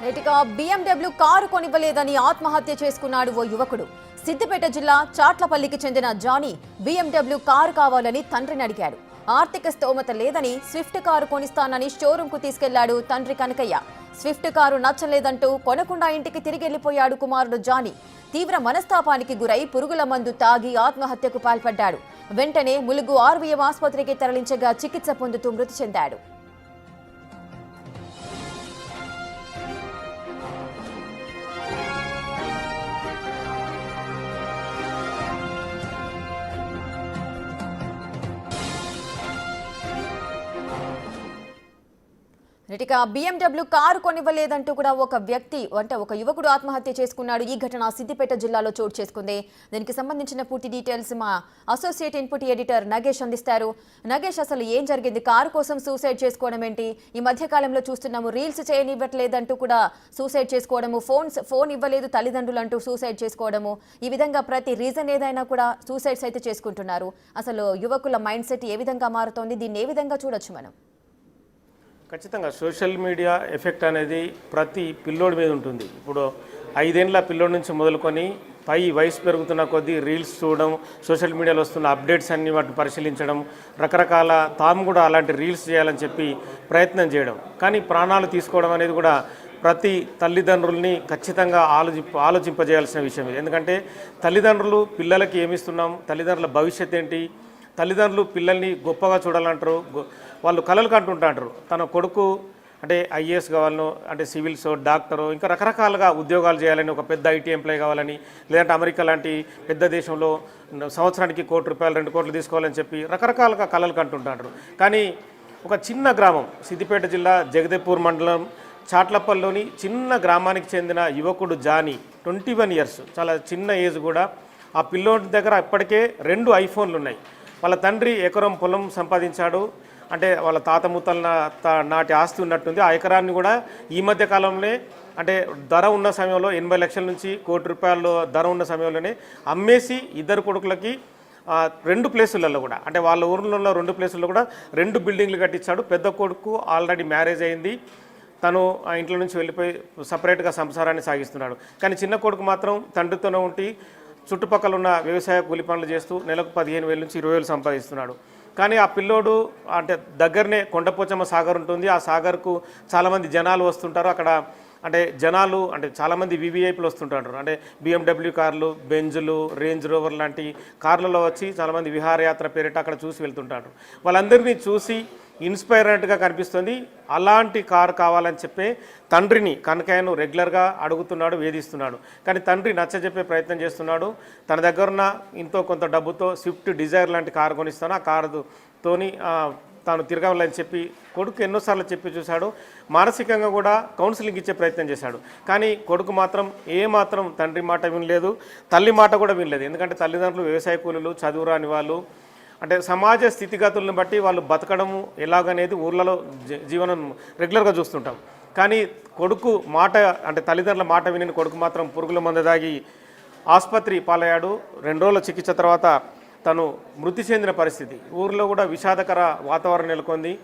నేటిగా BMW car కొనివ్వలేదని ఆత్మహత్య చేసుకున్నాడు ఓ యువకుడు. సిద్దిపేట జిల్లా చాట్లపల్లికి చెందిన జానీ BMW కారు కావాలని తండ్రిని అడిగాడు. ఆర్థిక స్తోమత లేదని స్విఫ్ట్ కారు కొనిస్తానని షోరూంకు తీసుకెళ్లాడు తండ్రి కనకయ్య. స్విఫ్ట్ కారు నచ్చలేదంటూ కొనకుండా ఇంటికి తిరిగి వెళ్లిపోయాడు కుమారుడు జానీ. తీవ్ర మనస్తాపానికి గురై పురుగుల మందు తాగి ఆత్మహత్యకు పాల్పడ్డాడు. వెంటనే ములుగు ఆర్వీఎం ఆసుపత్రికి తరలించగా చికిత్స పొందుతూ మృతి చెందాడు. ఇక BMW కారు కొనివ్వలేదంటూ కూడా ఒక యువకుడు ఆత్మహత్య చేసుకున్నాడు. ఈ ఘటన సిద్దిపేట జిల్లాలో చోటు చేసుకుంది. దీనికి సంబంధించిన పూర్తి డీటెయిల్స్ మా అసోసియేట్ ఇన్పుట్ ఎడిటర్ నగేష్ అందిస్తారు. నగేష్, అసలు ఏం జరిగింది? కారు కోసం సూసైడ్ చేసుకోవడం ఏంటి? ఈ మధ్య కాలంలో చూస్తున్నాము రీల్స్ చేయనివ్వట్లేదంటూ కూడా సూసైడ్ చేసుకోవడము, ఫోన్ ఇవ్వలేదు తల్లిదండ్రులు అంటూ సూసైడ్ చేసుకోవడము, ఈ విధంగా ప్రతి రీజన్ ఏదైనా కూడా సూసైడ్స్ అయితే చేసుకుంటున్నారు. అసలు యువకుల మైండ్ సెట్ ఏ విధంగా మారుతోంది? దీన్ని ఏ విధంగా చూడొచ్చు మనం? ఖచ్చితంగా సోషల్ మీడియా ఎఫెక్ట్ అనేది ప్రతి పిల్లోడి మీద ఉంటుంది. ఇప్పుడు 5 ఏళ్ల పిల్లోడి నుంచి మొదలుకొని వయసు పెరుగుతున్న కొద్దీ రీల్స్ చూడడం, సోషల్ మీడియాలో వస్తున్న అప్డేట్స్ అన్ని వాటిని పరిశీలించడం, రకరకాల తాము కూడా అలాంటి రీల్స్ చేయాలని చెప్పి ప్రయత్నం చేయడం, కానీ ప్రాణాలు తీసుకోవడం అనేది కూడా ప్రతి తల్లిదండ్రుల్ని ఖచ్చితంగా ఆలోచింపజేయాల్సిన విషయం. ఎందుకంటే తల్లిదండ్రులు పిల్లలకి ఏమిస్తున్నాం, తల్లిదండ్రుల భవిష్యత్ ఏంటి, తల్లిదండ్రులు పిల్లల్ని గొప్పగా చూడాలంటారు, వాళ్ళు కలలు కంటుంటారు. తన కొడుకు అంటే ఐఏఎస్ కావాలను, అంటే సివిల్స్, డాక్టరు, ఇంకా రకరకాలుగా ఉద్యోగాలు చేయాలని, ఒక పెద్ద ఐటీ ఎంప్లాయ్ కావాలని, లేదంటే అమెరికా లాంటి పెద్ద దేశంలో సంవత్సరానికి ₹1 కోటి 2 కోట్లు తీసుకోవాలని చెప్పి రకరకాలుగా కలలు కంటుంటారు. కానీ ఒక చిన్న గ్రామం, సిద్దిపేట జిల్లా జగదేపూర్ మండలం చాట్లపల్లిలోని చిన్న గ్రామానికి చెందిన యువకుడు జానీ, 21 ఇయర్స్, చాలా చిన్న ఏజ్ కూడా. ఆ పిల్లోడి దగ్గర ఇప్పటికే 2 ఐఫోన్లు ఉన్నాయి. వాళ్ళ తండ్రి ఎకరం పొలం సంపాదించాడు, అంటే వాళ్ళ తాత ముత్తల నాటి ఆస్తి ఉన్నట్టుంది. ఆ ఎకరాన్ని కూడా ఈ మధ్య కాలంలో, అంటే ధర ఉన్న సమయంలో 80 లక్షల నుంచి ₹1 కోటి ధర ఉన్న సమయంలోనే అమ్మేసి ఇద్దరు కొడుకులకి 2 ప్లేసులలో కూడా, అంటే వాళ్ళ ఊర్లో 2 ప్లేసుల్లో కూడా 2 బిల్డింగ్లు కట్టించాడు. పెద్ద కొడుకు ఆల్రెడీ మ్యారేజ్ అయింది, తను ఆ ఇంట్లో నుంచి వెళ్ళిపోయి సపరేట్గా సంసారాన్ని సాగిస్తున్నాడు. కానీ చిన్న కొడుకు మాత్రం తండ్రితోనే ఉండి చుట్టుపక్కల ఉన్న వ్యవసాయ కూలి పనులు చేస్తూ నెలకు 15,000 నుంచి 20,000 సంపాదిస్తున్నాడు. కానీ ఆ పిల్లోడు అంటే దగ్గరనే కొండపోచమ్మ సాగర్ ఉంటుంది. ఆ సాగర్కు చాలామంది జనాలు వస్తుంటారు. అక్కడ అంటే జనాలు అంటే చాలామంది వివిఐపీలు వస్తుంటారు. అంటే BMW కార్లు, బెంజులు, రేంజ్ రోవర్ లాంటి కార్లలో వచ్చి చాలామంది విహారయాత్ర పేరిట అక్కడ చూసి వెళ్తుంటారు. వాళ్ళందరినీ చూసి ఇన్స్పైర్ అయినట్టుగా కనిపిస్తుంది. అలాంటి కారు కావాలని చెప్పే తండ్రిని కనకయ్యను రెగ్యులర్గా అడుగుతున్నాడు, వేధిస్తున్నాడు. కానీ తండ్రి నచ్చజెప్పే ప్రయత్నం చేస్తున్నాడు. తన దగ్గర ఉన్న ఇంతో కొంత డబ్బుతో స్విఫ్ట్ డిజైర్ లాంటి కారు కొనిస్తాను, ఆ కారుతోని తాను తిరగాలని చెప్పి కొడుకు ఎన్నోసార్లు చెప్పి చూశాడు. మానసికంగా కూడా కౌన్సిలింగ్ ఇచ్చే ప్రయత్నం చేశాడు. కానీ కొడుకు మాత్రం ఏమాత్రం తండ్రి మాట వినలేదు, తల్లి మాట కూడా వినలేదు. ఎందుకంటే తల్లిదండ్రులు వ్యవసాయ కూలీలు, చదువురాని వాళ్ళు, అంటే సమాజ స్థితిగతులను బట్టి వాళ్ళు బతకడము ఎలాగనేది ఊర్లలో జీవనం రెగ్యులర్గా చూస్తుంటాం. కానీ కొడుకు మాట, అంటే తల్లిదండ్రుల మాట విని కొడుకు మాత్రం పురుగుల మందు దాగి ఆసుపత్రి పాలయ్యాడు. 2 రోజుల చికిత్స తర్వాత తను మృతి చెందిన పరిస్థితి. ఊర్లో కూడా విషాదకర వాతావరణం నెలకొంది.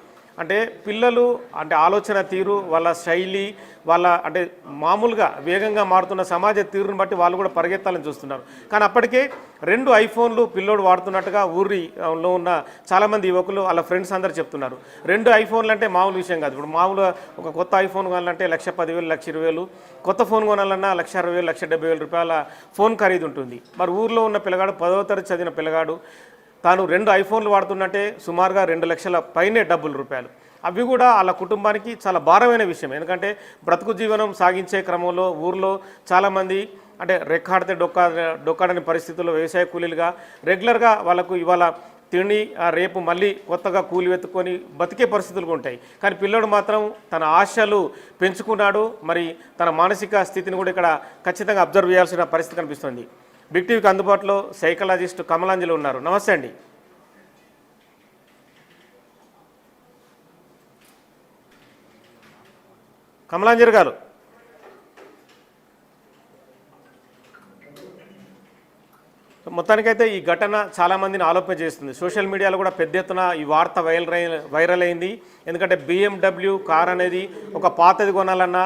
అంటే పిల్లలు అంటే ఆలోచన తీరు, వాళ్ళ శైలి, వాళ్ళ అంటే మామూలుగా వేగంగా మారుతున్న సమాజ తీరును బట్టి వాళ్ళు కూడా పరిగెత్తాలని చూస్తున్నారు. కానీ అప్పటికే 2 ఐఫోన్లు పిల్లోడు వాడుతున్నట్టుగా ఊరిలో ఉన్న చాలామంది యువకులు వాళ్ళ ఫ్రెండ్స్ అందరూ చెప్తున్నారు. 2 ఐఫోన్లు అంటే మామూలు విషయం కాదు. ఇప్పుడు మామూలుగా ఒక కొత్త ఐఫోన్ కొనాలంటే ₹1,10,000, ₹1,20,000, కొత్త ఫోన్ కొనాలన్నా ₹1,60,000, ₹1,70,000 ఫోన్ ఖరీదు ఉంటుంది. మరి ఊర్లో ఉన్న పిల్లగాడు, 10వ తరగతి చదివిన పిల్లగాడు తాను 2 ఐఫోన్లు వాడుతున్నట్టే సుమారుగా ₹2 లక్షల పైనే రూపాయలు. అవి కూడా వాళ్ళ కుటుంబానికి చాలా భారమైన విషయం. ఎందుకంటే బ్రతుకు జీవనం సాగించే క్రమంలో ఊర్లో చాలామంది అంటే రెక్కాడితే డొక్కాడని పరిస్థితుల్లో వ్యవసాయ కూలీలుగా రెగ్యులర్గా వాళ్ళకు ఇవాళ తిండి, రేపు మళ్ళీ కొత్తగా కూలి వెతుక్కొని బతికే పరిస్థితులు ఉంటాయి. కానీ పిల్లోడు మాత్రం తన ఆశలు పెంచుకున్నాడు. మరి తన మానసిక స్థితిని కూడా ఇక్కడ ఖచ్చితంగా అబ్జర్వ్ చేయాల్సిన పరిస్థితి కనిపిస్తుంది. బిగ్ టీవీకి అందుబాటులో సైకాలజిస్ట్ కమలాంజలి ఉన్నారు. నమస్తే అండి. కమలాంజలి గారు, మొత్తానికైతే ఈ ఘటన చాలా మందిని ఆలోచన చేస్తుంది. సోషల్ మీడియాలో కూడా పెద్ద ఎత్తున ఈ వార్త వైరల్ అయింది. ఎందుకంటే BMW కార్ అనేది ఒక పాతది కొనాలన్నా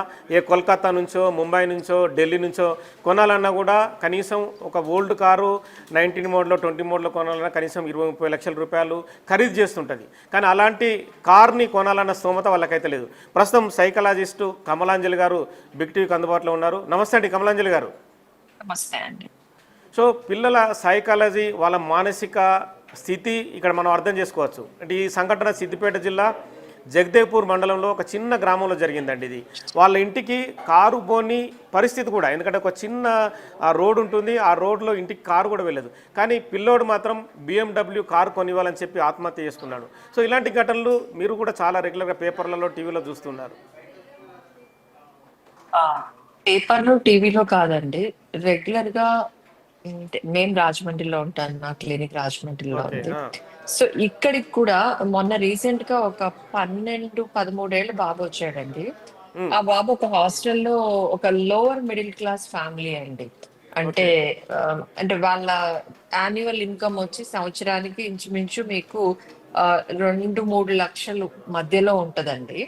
కోల్కతా నుంచో, ముంబై నుంచో, ఢిల్లీ నుంచో కొనాలన్నా కూడా కనీసం ఒక ఓల్డ్ కారు 19 మోడల్లో 20 మోడల్లో కొనాలన్నా కనీసం 20-30 లక్షల రూపాయలు ఖరీదు చేస్తుంటుంది. కానీ అలాంటి కార్ని కొనాలన్న స్తోమత వాళ్ళకైతే లేదు. ప్రస్తుతం సైకాలజిస్టు కమలాంజలి గారు బిగ్ టీవీకి అందుబాటులో ఉన్నారు. నమస్తే అండి కమలాంజలి గారు. నమస్తే అండి. సో పిల్లల సైకాలజీ, వాళ్ళ మానసిక స్థితి ఇక్కడ మనం అర్థం చేసుకోవచ్చు. అంటే ఈ సంఘటన సిద్దిపేట జిల్లా జగదేవ్పూర్ మండలంలో ఒక చిన్న గ్రామంలో జరిగిందండి. ఇది వాళ్ళ ఇంటికి కారు పోని పరిస్థితి కూడా, ఎందుకంటే ఒక చిన్న రోడ్ ఉంటుంది, ఆ రోడ్లో ఇంటికి కారు కూడా వెళ్ళదు. కానీ పిల్లోడు మాత్రం BMW కారు కొనివ్వాలని చెప్పి ఆత్మహత్య చేసుకున్నాడు. సో ఇలాంటి ఘటనలు మీరు కూడా చాలా రెగ్యులర్గా పేపర్లలో, టీవీలో చూస్తున్నారు. పేపర్లో, టీవీలో కాదండి, రెగ్యులర్ గా. మేము రాజమండ్రిలో ఉంటాను, నా క్లినిక్ రాజమండ్రిలో ఉంది. సో ఇక్కడికి కూడా మొన్న రీసెంట్ గా ఒక 12-13 ఏళ్ళ బాబు వచ్చాడండి. ఆ బాబు ఒక హాస్టల్లో ఒక లోవర్ మిడిల్ క్లాస్ ఫ్యామిలీ అండి. అంటే అంటే వాళ్ళ యాన్యువల్ ఇన్కమ్ వచ్చి సంవత్సరానికి ఇంచుమించు మీకు 2-3 లక్షలు మధ్యలో ఉంటదండి.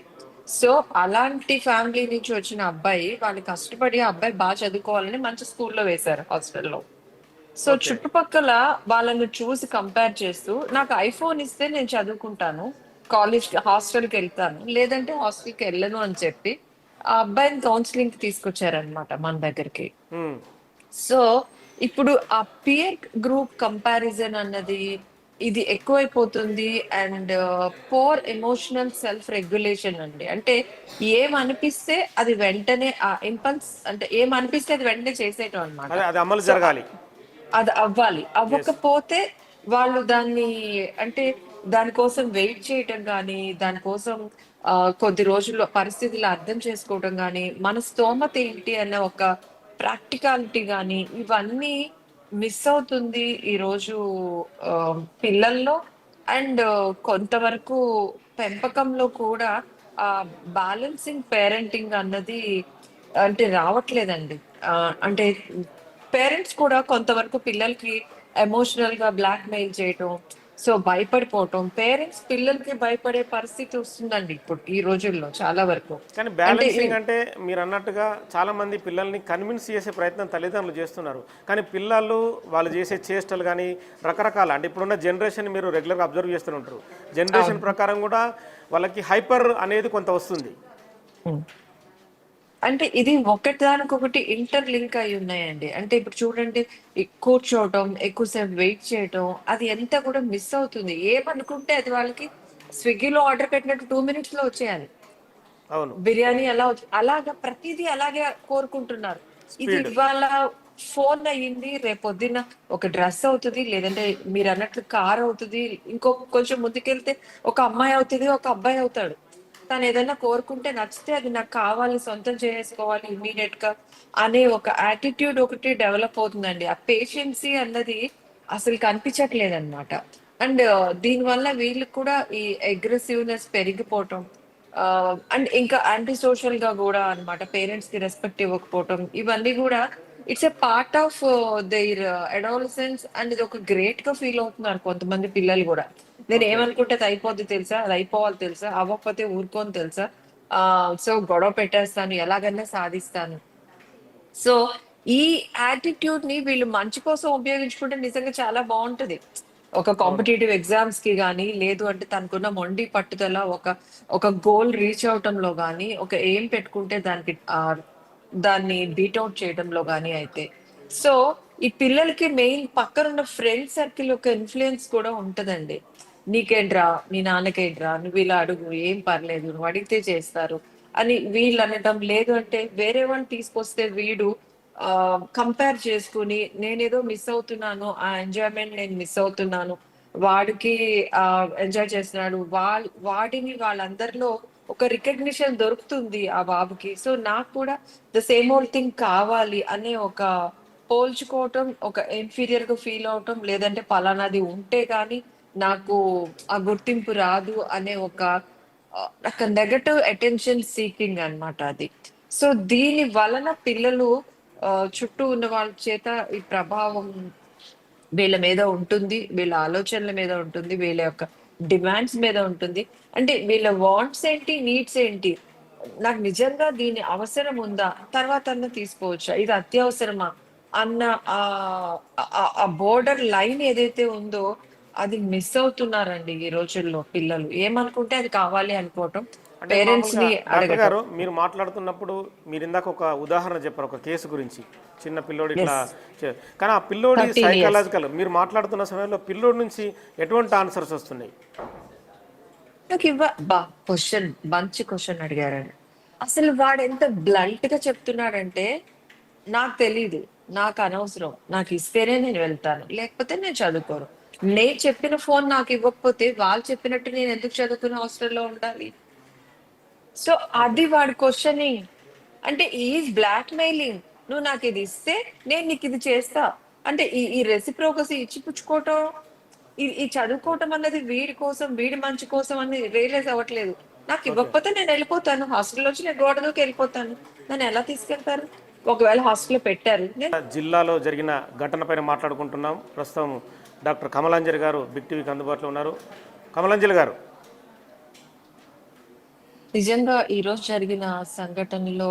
సో అలాంటి ఫ్యామిలీ నుంచి వచ్చిన అబ్బాయి, వాళ్ళు కష్టపడి ఆ అబ్బాయి బాగా చదువుకోవాలని మంచి స్కూల్లో వేశారు, హాస్టల్లో. సో చుట్టుపక్కల వాళ్ళని చూసి కంపేర్ చేస్తూ, నాకు ఐఫోన్ ఇస్తే నేను చదువుకుంటాను, హాస్టల్కి వెళ్తాను, లేదంటే హాస్టల్కి వెళ్ళను అని చెప్పి ఆ అబ్బాయిని కౌన్సిలింగ్ కి తీసుకొచ్చారనమాట మన దగ్గరికి. సో ఇప్పుడు ఆ పియర్ గ్రూప్ కంపారిజన్ అన్నది ఇది ఎక్కువైపోతుంది. And for emotional self regulation అండి. అంటే ఏమనిపిస్తే అది వెంటనే, ఆ ఇంపల్స్ అంటే ఏమనిపిస్తే అది వెంటనే చేసేయటం అనమాట. అది అమలు జరగాలి, అది అవ్వాలి. అవ్వకపోతే వాళ్ళు దాన్ని, అంటే దానికోసం వెయిట్ చేయటం కానీ, దానికోసం కొద్ది రోజుల్లో పరిస్థితులు అర్థం చేసుకోవటం కానీ, మన స్తోమత ఏంటి అన్న ఒక ప్రాక్టికాలిటీ కానీ, ఇవన్నీ మిస్ అవుతుంది ఈరోజు పిల్లల్లో. అండ్ కొంతవరకు పెంపకంలో కూడా ఆ బ్యాలెన్సింగ్ పేరెంటింగ్ అన్నది అంటే రావట్లేదండి. అంటే పేరెంట్స్ కూడా కొంతవరకు పిల్లలకి ఎమోషనల్ గా బ్లాక్ మెయిల్ చేయటం, సో భయపడిపోవటం, పేరెంట్స్ పిల్లలకి భయపడే పరిస్థితి వస్తుందండి ఇప్పుడు ఈ రోజుల్లో చాలా వరకు. కానీ బ్యాలెన్సింగ్ అంటే మీరు అన్నట్టుగా చాలా మంది పిల్లల్ని కన్విన్స్ చేసే ప్రయత్నం తల్లిదండ్రులు చేస్తున్నారు. కానీ పిల్లలు వాళ్ళు చేసే చేష్టలు కానీ రకరకాల, అంటే ఇప్పుడున్న జనరేషన్ మీరు రెగ్యులర్గా అబ్జర్వ్ చేస్తూనే జనరేషన్ ప్రకారం కూడా వాళ్ళకి హైపర్ అనేది కొంత వస్తుంది. అంటే ఇది ఒకటి ఇంటర్ లింక్ అయి ఉన్నాయండి. అంటే ఇప్పుడు చూడండి, కూర్చోవటం, ఎక్కువసేపు వెయిట్ చేయటం, అది ఎంత కూడా మిస్ అవుతుంది. ఏమనుకుంటే అది వాళ్ళకి స్విగ్గీలో ఆర్డర్ పెట్టినట్టు 2 minutes లో వచ్చేయాలి. అవును, బిర్యానీ ఎలా అలాగా ప్రతిదీ అలాగే కోరుకుంటున్నారు. ఇది ఇవాళ ఫోన్ అయ్యింది, రేపొద్దున ఒక డ్రెస్ అవుతుంది, లేదంటే మీరు అన్నట్లు కార్ అవుతుంది, కొంచెం ముందుకెళ్తే ఒక అమ్మాయి అవుతుంది, ఒక అబ్బాయి అవుతాడు. తను ఏదైనా కోరుకుంటే నచ్చితే అది నాకు కావాలి, సొంతం చేసుకోవాలి ఇమీడియట్ గా అనే ఒక యాటిట్యూడ్ ఒకటి డెవలప్ అవుతుందండి. ఆ పేషెన్సీ అన్నది అసలు కనిపించట్లేదు అనమాట. అండ్ దీనివల్ల వీళ్ళకి కూడా ఈ అగ్రెసివ్నెస్ పెరిగిపోవటం, అండ్ ఇంకా యాంటీ సోషల్ గా కూడా అనమాట. పేరెంట్స్ కి రెస్పెక్ట్ ఇవ్వకపోవటం, ఇవన్నీ కూడా it's a part of their adolescence. And ఇది ఒక గ్రేట్ గా ఫీల్ అవుతున్నారు కొంతమంది పిల్లలు కూడా. నేను ఏమనుకుంటే అది అయిపోద్ది తెలుసా, అది అయిపోవాలి తెలుసా, అవ్వకపోతే ఊరుకోని తెలుసా, సో గొడవ పెట్టేస్తాను, ఎలాగైనా సాధిస్తాను. సో ఈ యాటిట్యూడ్ ని వీళ్ళు మంచి కోసం ఉపయోగించుకుంటే నిజంగా చాలా బాగుంటది. ఒక కాంపిటేటివ్ ఎగ్జామ్స్ కి గానీ, లేదు అంటే తనకున్న మొండి పట్టుదల ఒక గోల్ రీచ్ అవటంలో గానీ, ఒక ఎయిమ్ పెట్టుకుంటే దాన్ని బీట్అవుట్ చేయడంలో గానీ అయితే. సో ఈ పిల్లలకి మెయిన్ పక్కనున్న ఫ్రెండ్ సర్కిల్ యొక్క ఇన్ఫ్లుయెన్స్ కూడా ఉంటదండి. నీకేంట్రా, నీ నాన్నకేంట్రా, నువ్వు ఇలా అడుగు, ఏం పర్లేదు, నువ్వు అడిగితే చేస్తారు అని వీళ్ళు అనటం. లేదు అంటే వేరే వాళ్ళు తీసుకొస్తే వీడు కంపేర్ చేసుకుని, నేనేదో మిస్ అవుతున్నాను, ఆ ఎంజాయ్మెంట్ నేను మిస్ అవుతున్నాను, వాడికి ఎంజాయ్ చేస్తున్నాడు, వాడిని వాళ్ళందరిలో ఒక రికగ్నిషన్ దొరుకుతుంది ఆ బాబుకి. సో నాకు కూడా ద సేమ్ ఓల్డ్ థింగ్ కావాలి అనే ఒక పోల్చుకోవటం, ఒక ఇన్ఫీరియర్ గా ఫీల్ అవటం, లేదంటే పలానాది ఉంటే గానీ నాకు ఆ గుర్తింపు రాదు అనే ఒక నెగటివ్ అటెన్షన్ సీకింగ్ అన్నమాట అది. సో దీని వలన పిల్లలు చుట్టూ ఉన్న వాళ్ళ చేత ఈ ప్రభావం వీళ్ళ మీద ఉంటుంది, వీళ్ళ ఆలోచనల మీద ఉంటుంది, వీళ్ళ యొక్క డిమాండ్స్ మీద ఉంటుంది. అంటే వీళ్ళ వాంట్స్ ఏంటి, నీడ్స్ ఏంటి, నాకు నిజంగా దీని అవసరం ఉందా, తర్వాత అన్న తీసుకోవచ్చా, ఇది అత్యవసరమా అన్న ఆ ఆ బోర్డర్ లైన్ ఏదైతే ఉందో అది మిస్ అవుతున్నారండి ఈ రోజుల్లో పిల్లలు. ఏమనుకుంటే అది కావాలి అనుకోవటం, అంటే పేరెంట్స్ మామూలుగా ని డాక్టర్ అడగటం. గారు మీరు మాట్లాడుతున్నప్పుడు మీరు ఇందాక ఒక ఉదాహరణ చెప్పారు ఒక కేసు గురించి, చిన్న పిల్లోడు ఇట్లా ఎస్, కానీ ఆ పిల్లోడి 13 years. సైకలాజికల్ మీరు మాట్లాడుతున్న సమయంలో పిల్లోడి నుంచి ఎటువంటి ఆన్సర్స్ వస్తున్నాయి? నాకు బా క్వశ్చన్, మంచి క్వశ్చన్ అడిగారండి. అసలు వాడు ఎంత బ్లంట్ గా చెప్తున్నాడంటే, నాకు తెలీదు, నాకు అనవసరం, నాకు ఇస్తేనే నేను వెళ్తాను, లేకపోతే నేను చదువుకోను. నేను చెప్పిన ఫోన్ నాకు ఇవ్వకపోతే వాళ్ళు చెప్పినట్టు నేను ఎందుకు చదువుకునే హాస్టల్లో ఉండాలి? So okay. అది వాడి క్వశ్చనింగ్. అంటే ఈజ్ బ్లాక్ మెయిలింగ్. నువ్వు నాకు ఇది ఇస్తే నేను నీకు ఇది చేస్తా. అంటే ఈ రెసిప్రోకసీ ఇచ్చి పుచ్చుకోవటం, ఈ చదువుకోవటం అన్నది వీడి కోసం, వీడి మంచి కోసం అని రియలైజ్ అవ్వట్లేదు. నాకు ఓకే. ఇవ్వకపోతే నేను వెళ్ళిపోతాను, హాస్టల్లో వచ్చి నేను గోడ దూకి వెళ్ళిపోతాను. నన్ను ఎలా తీసుకెళ్తారు? ఒకవేళ హాస్టల్లో పెట్టారు, నేను జిల్లాలో జరిగిన ఘటన పైన మాట్లాడుకుంటున్నాం. ప్రస్తుతం డాక్టర్ కమలాంజలి గారు బిగ్ టీవీకి అందుబాటులో ఉన్నారు. కమలాంజలి గారు, నిజంగా ఈ రోజు జరిగిన సంఘటనలో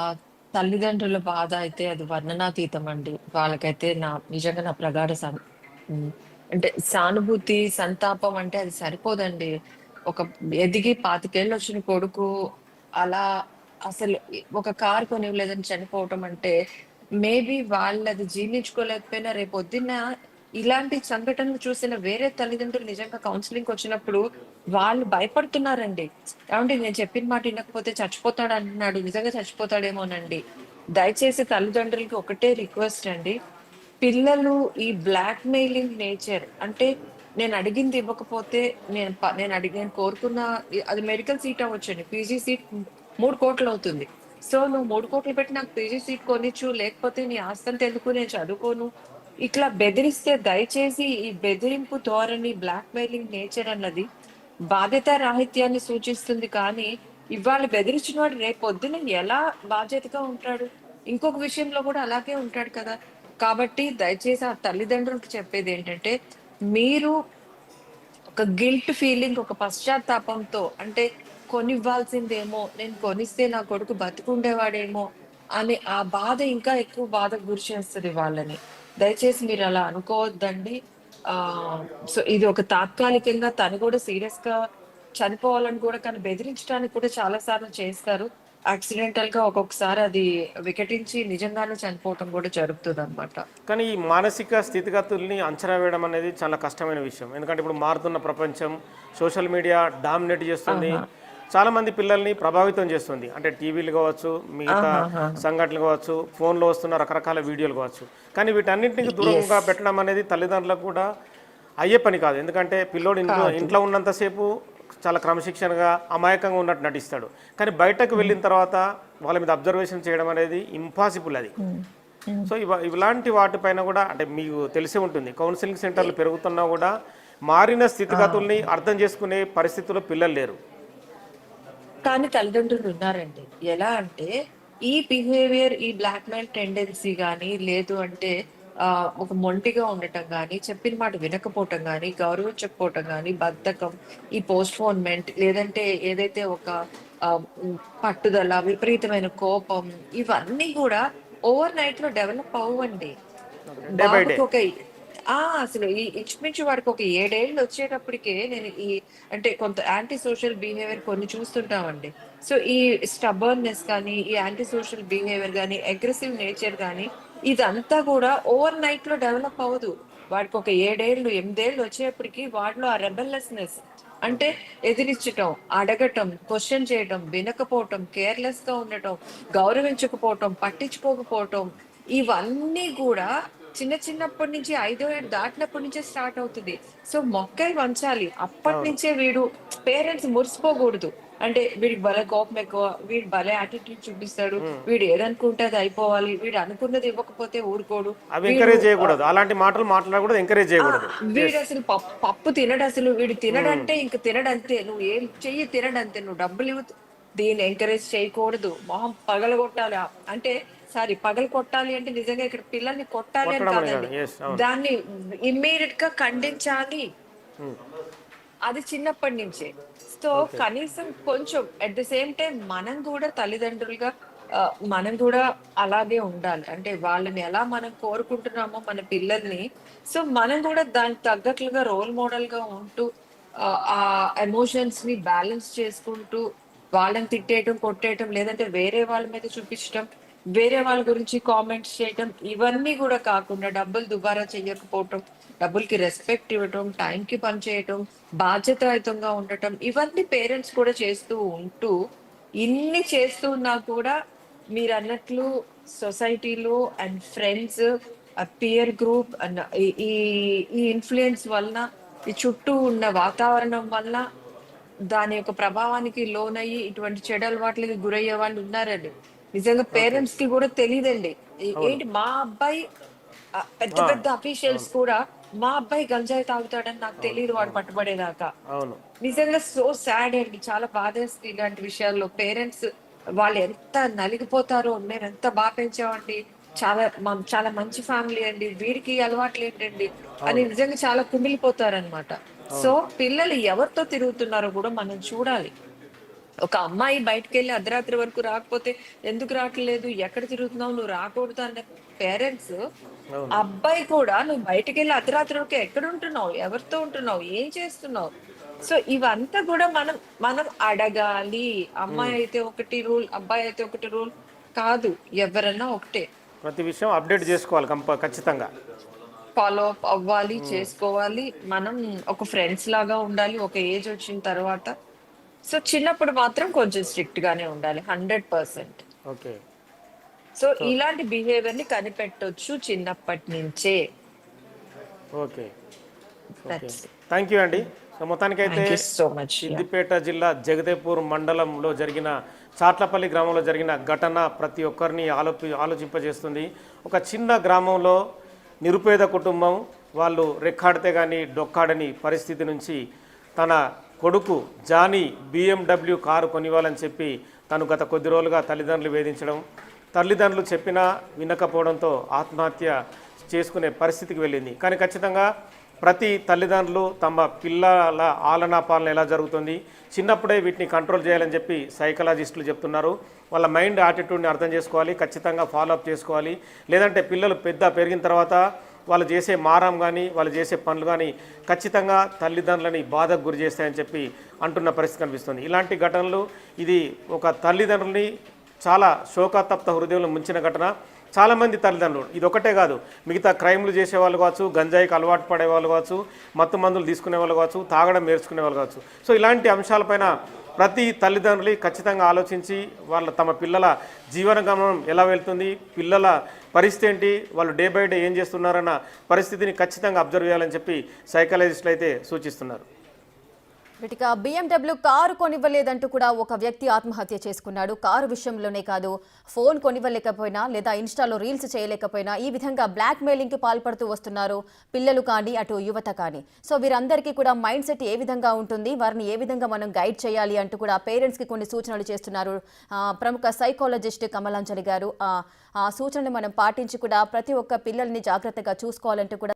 ఆ తల్లిదండ్రుల బాధ అయితే అది వర్ణనాతీతం అండి. వాళ్ళకైతే నిజంగా నా ప్రగాఢ ఉమ్, అంటే సానుభూతి, సంతాపం అంటే అది సరిపోదండి. ఒక ఎదిగి 25 ఏళ్ళు వచ్చిన కొడుకు అలా అసలు ఒక కారు కొనివ్వలేదని చనిపోవటం అంటే, మేబీ వాళ్ళు అది జీర్ణించుకోలేకపోయినా రేపొద్దున్న ఇలాంటి సంఘటనలు చూసిన వేరే తల్లిదండ్రులు నిజంగా కౌన్సిలింగ్ వచ్చినప్పుడు వాళ్ళు భయపడుతున్నారండి. ఏమంటే నేను చెప్పిన మాట వినకపోతే చచ్చిపోతాడు అంటున్నాడు, నిజంగా చచ్చిపోతాడేమోనండి. దయచేసి తల్లిదండ్రులకి ఒకటే రిక్వెస్ట్ అండి, పిల్లలు ఈ బ్లాక్ మెయిలింగ్ నేచర్ అంటే, నేను అడిగింది ఇవ్వకపోతే నేను కోరుకున్న అది మెడికల్ సీట్ అవ్వచ్చండి, పీజీ సీట్ 3 కోట్లు అవుతుంది. సో నువ్వు 3 కోట్లు పెట్టి నాకు పీజీ సీట్ కొనిచ్చు, లేకపోతే నీ ఆస్తంత ఎందుకు, నేను చదువుకోను, ఇట్లా బెదిరిస్తే దయచేసి ఈ బెదిరింపు ధోరణి, బ్లాక్ మెయిలింగ్ నేచర్ అన్నది బాధ్యత రాహిత్యాన్ని సూచిస్తుంది. కానీ ఇవాళ బెదిరించిన వాడు రేపు పొద్దున ఎలా బాధ్యతగా ఉంటాడు? ఇంకొక విషయంలో కూడా అలాగే ఉంటాడు కదా. కాబట్టి దయచేసి ఆ తల్లిదండ్రులకు చెప్పేది ఏంటంటే, మీరు ఒక గిల్ట్ ఫీలింగ్, ఒక పశ్చాత్తాపంతో, అంటే కొనివ్వాల్సిందేమో, నేను కొనిస్తే నా కొడుకు బతికుండేవాడేమో అనే ఆ బాధ ఇంకా ఎక్కువ బాధకు గురి చేస్తుంది వాళ్ళని. దయచేసి మీరు అలా అనుకోవద్దండి. ఆ సో ఇది ఒక తాత్కాలికంగా తను కూడా సీరియస్ గా చనిపోవాలని కూడా, కానీ బెదిరించడానికి కూడా చాలా సార్లు చేస్తారు. యాక్సిడెంటల్ గా ఒక్కొక్కసారి అది వికటించి నిజంగానే చనిపోవటం కూడా జరుగుతుంది అనమాట. కానీ ఈ మానసిక స్థితిగతుల్ని అంచనా వేయడం అనేది చాలా కష్టమైన విషయం. ఎందుకంటే ఇప్పుడు మారుతున్న ప్రపంచం, సోషల్ మీడియా డామినేట్ చేస్తుంది. చాలామంది పిల్లల్ని ప్రభావితం చేస్తుంది. అంటే టీవీలు కావచ్చు, మిగతా సంఘటనలు కావచ్చు, ఫోన్లో వస్తున్న రకరకాల వీడియోలు కావచ్చు. కానీ వీటన్నింటికి దూరంగా పెట్టడం అనేది తల్లిదండ్రులకు కూడా అయ్యే పని కాదు. ఎందుకంటే పిల్లోడు ఇంట్లో ఉన్నంతసేపు చాలా క్రమశిక్షణగా అమాయకంగా ఉన్నట్టు నటిస్తాడు. కానీ బయటకు వెళ్ళిన తర్వాత వాళ్ళ మీద అబ్జర్వేషన్ చేయడం అనేది ఇంపాసిబుల్ అది. సో ఇలాంటి వాటిపైన కూడా అంటే మీకు తెలిసే ఉంటుంది, కౌన్సిలింగ్ సెంటర్లు పెరుగుతున్నా కూడా మారిన స్థితిగతుల్ని అర్థం చేసుకునే పరిస్థితుల్లో పిల్లలు లేరు. కానీ తల్లిదండ్రులు ఉన్నారండి. ఎలా అంటే ఈ బిహేవియర్, ఈ బ్లాక్ మెయిల్ టెండెన్సీ గానీ, లేదు అంటే ఒక మొండిగా ఉండటం గానీ, చెప్పిన మాట వినకపోవటం గానీ, గౌరవించకపోవటం గానీ, బద్ధకం, ఈ పోస్ట్‌పోన్‌మెంట్, లేదంటే ఏదైతే ఒక పట్టుదల, విపరీతమైన కోపం, ఇవన్నీ కూడా ఓవర్ నైట్ లో డెవలప్ అవ్వండి. Day by day. బాబుకి ఒక అసలు ఈ ఇంచుమించు వాడికి ఒక 7 ఏళ్ళు వచ్చేటప్పటికే నేను అంటే కొంత యాంటీ సోషల్ బిహేవియర్ కొన్ని చూస్తుంటామండి. సో ఈ స్టబర్నెస్ కానీ, ఈ యాంటీ సోషల్ బిహేవియర్ కానీ, అగ్రెసివ్ నేచర్ కానీ, ఇదంతా కూడా ఓవర్ నైట్ లో డెవలప్ అవ్వదు. వాడికి ఒక 7 ఏళ్ళు 8 ఏళ్ళు వచ్చేప్పటికి వాడిలో ఆ రెబెల్లెస్నెస్, అంటే ఎదిరించటం, అడగటం, క్వశ్చన్ చేయటం, వినకపోవటం, కేర్లెస్ గా ఉండటం, గౌరవించకపోవటం, పట్టించుకోకపోవటం, ఇవన్నీ కూడా చిన్నప్పటి నుంచి 5వ ఏడు దాటినప్పటి నుంచే స్టార్ట్ అవుతుంది. సో మొక్కై వంచాలి అప్పటి నుంచే. వీడు పేరెంట్స్ మురిసిపోకూడదు. అంటే వీడికి భలే కోపం ఎక్కువ, వీడు భలే యాటిట్యూడ్ చూపిస్తాడు, వీడు ఏదనుకుంటే అది అయిపోవాలి, వీడు అనుకున్నది ఇవ్వకపోతే ఊరుకోడు, అవి ఎంకరేజ్ చేయకూడదు, అలాంటి మాటలు మాట్లాడకూడదు, ఎంకరేజ్ చేయకూడదు. వీడు అసలు పప్పు తినడు, అసలు వీడు తినడంటే ఇంక తినడంతే, నువ్వు ఏం చెయ్యి తినడంతే, నువ్వు డబ్బులు ఇవ్వు. దీన్ని ఎంకరేజ్ చేయకూడదు, మొహం పగలగొట్టాలి. అంటే సారీ పగలు కొట్టాలి అంటే నిజంగా ఇక్కడ పిల్లల్ని కొట్టాలి అని కొట్టడం అని కాదండి, కాదు. Yes, అవును. దాన్ని ఇమ్మీడియట్ గా ఖండించాలి. అది చిన్నప్పటి నుంచే. సో కనీసం కొంచెం అట్ ద సేమ్ టైం మనం కూడా తల్లిదండ్రులుగా మనం కూడా అలాగే ఉండాలి. అంటే వాళ్ళని ఎలా మనం కోరుకుంటున్నామో మన పిల్లల్ని, సో మనం కూడా దానికి తగ్గట్లుగా రోల్ మోడల్ గా ఉంటూ ఆ ఎమోషన్స్ ని బ్యాలెన్స్ చేసుకుంటూ వాళ్ళని తిట్టేయటం, కొట్టేయటం, లేదంటే వేరే వాళ్ళ మీద చూపించడం, వేరే వాళ్ళ గురించి కామెంట్స్ చేయటం, ఇవన్నీ కూడా కాకుండా డబ్బులు దుబారా చేయకపోవటం, డబ్బులకి రెస్పెక్ట్ ఇవ్వటం, టైంకి పని చేయటం, బాధ్యతాయుతంగా ఉండటం, ఇవన్నీ పేరెంట్స్ కూడా చేస్తూ ఉంటూ, ఇన్ని చేస్తూ ఉన్నా కూడా మీరు అన్నట్లు సొసైటీలో and friends, peer group and ఈ ఈ ఇన్ఫ్లుయెన్స్ వలన, ఈ చుట్టూ ఉన్న వాతావరణం వల్ల దాని యొక్క ప్రభావానికి లోనయ్యి ఇటువంటి చెడు అలవాట్లకి గురయ్యే వాళ్ళు ఉన్నారండి. నిజంగా పేరెంట్స్ కి కూడా తెలియదండి. ఏంటి మా అబ్బాయి పెద్ద పెద్ద అఫీషియల్స్ కూడా మా అబ్బాయి గంజాయి తాగుతాడని నాకు తెలియదు వాడు పట్టుబడేదాకా. అవును. నిజంగా సో సాడ్ అండి, చాలా బాధేస్తుంది ఇలాంటి విషయాల్లో. పేరెంట్స్ వాళ్ళు ఎంత నలిగిపోతారో, మేము ఎంత బాగా పెంచామండి, చాలా మంచి ఫ్యామిలీ అండి, వీడికి అలవాట్లు ఏంటండి అని నిజంగా చాలా కుమిలిపోతారనమాట. సో పిల్లలు ఎవరితో తిరుగుతున్నారో కూడా మనం చూడాలి. ఒక అమ్మాయి బయటకు వెళ్ళి అర్ధరాత్రి వరకు రాకపోతే ఎందుకు రావట్లేదు, ఎక్కడ తిరుగుతున్నావు, నువ్వు రాకూడదు అన్న పేరెంట్స్, అబ్బాయి కూడా నువ్వు బయటకు వెళ్ళి అర్ధరాత్రి వరకు ఎక్కడ ఉంటున్నావు, ఎవరితో ఉంటున్నావు, ఏం చేస్తున్నావు, సో ఇవంతా కూడా మనం అడగాలి. అమ్మాయి అయితే ఒకటి రూల్, అబ్బాయి అయితే ఒకటి రూల్ కాదు, ఎవరన్నా ఒకటే. ప్రతి విషయం అప్డేట్ చేసుకోవాలి ఖచ్చితంగా. ఫాలో అప్ అవ్వాలి, చేసుకోవాలి. మనం ఒక ఫ్రెండ్స్ లాగా ఉండాలి ఒక ఏజ్ వచ్చిన తర్వాత. సో చిన్నప్పుడు మాత్రం కొంచెం స్ట్రిక్ట్ గానే ఉండాలి 100%. ఓకే. సో ఇలాంటి బిహేవియర్ ని కనిపెట్టొచ్చు చిన్నప్పటి నుంచే. ఓకే. థ్యాంక్ యూ అండి. సో మొత్తానికైతే సో మచ్. సిద్దిపేట జిల్లా జగదేపూర్ మండలంలో జరిగిన చాట్లపల్లి గ్రామంలో జరిగిన ఘటన ప్రతి ఒక్కరిని ఆలోచింపజేస్తుంది. ఒక చిన్న గ్రామంలో నిరుపేద కుటుంబం, వాళ్ళు రెక్కాడితే కానీ డొక్కాడని పరిస్థితి నుంచి తన కొడుకు జానీ BMW కారు కొనివ్వాలని చెప్పి తను గత కొద్ది రోజులుగా తల్లిదండ్రులు వేధించడం, తల్లిదండ్రులు చెప్పినా వినకపోవడంతో ఆత్మహత్య చేసుకునే పరిస్థితికి వెళ్ళింది. కానీ ఖచ్చితంగా ప్రతి తల్లిదండ్రులు తమ పిల్లల ఆలనా పాలన ఎలా జరుగుతుంది, చిన్నప్పుడే వీటిని కంట్రోల్ చేయాలని చెప్పి సైకలాజిస్టులు చెప్తున్నారు. వాళ్ళ మైండ్ యాటిట్యూడ్ని అర్థం చేసుకోవాలి, ఖచ్చితంగా ఫాలోఅప్ చేసుకోవాలి. లేదంటే పిల్లలు పెరిగిన తర్వాత వాళ్ళు చేసే మారం కానీ వాళ్ళు చేసే పనులు కానీ ఖచ్చితంగా తల్లిదండ్రులని బాధకు గురి చేస్తాయని చెప్పి అంటున్న పరిస్థితి కనిపిస్తుంది. ఇలాంటి ఘటనలు, ఇది ఒక తల్లిదండ్రులని చాలా శోకాతప్త హృదయంలో ముంచిన ఘటన. చాలామంది తల్లిదండ్రులు, ఇది ఒకటే కాదు, మిగతా క్రైమ్లు చేసేవాళ్ళు కావచ్చు, గంజాయికి అలవాటు పడేవాళ్ళు కావచ్చు, మత్తు మందులు తీసుకునే వాళ్ళు కావచ్చు, తాగడం నేర్చుకునే వాళ్ళు కావచ్చు. సో ఇలాంటి అంశాలపైన ప్రతి తల్లిదండ్రులు ఖచ్చితంగా ఆలోచించి తమ పిల్లల జీవన గమనం ఎలా వెళ్తుంది, పిల్లల పరిస్థితి ఏంటి, వాళ్ళు డే బై డే ఏం చేస్తున్నారన్న పరిస్థితిని ఖచ్చితంగా అబ్జర్వ్ చేయాలని చెప్పి సైకాలజిస్టులు అయితే సూచిస్తున్నారు. వీటిగా BMW కారు కొనివ్వలేదంటూ కూడా ఒక వ్యక్తి ఆత్మహత్య చేసుకున్నాడు. కారు విషయంలోనే కాదు, ఫోన్ కొనివ్వలేకపోయినా లేదా ఇన్స్టాలో రీల్స్ చేయలేకపోయినా ఈ విధంగా బ్లాక్ మెయిలింగ్కి పాల్పడుతూ వస్తున్నారు పిల్లలు కానీ అటు యువత కానీ. సో వీరందరికీ కూడా మైండ్ సెట్ ఏ విధంగా ఉంటుంది, వారిని ఏ విధంగా మనం గైడ్ చేయాలి అంటూ కూడా పేరెంట్స్కి కొన్ని సూచనలు చేస్తున్నారు ప్రముఖ సైకాలజిస్ట్ కమలాంజలి గారు. ఆ సూచనలు మనం పాటించి కూడా ప్రతి ఒక్క పిల్లల్ని జాగ్రత్తగా చూసుకోవాలంటూ కూడా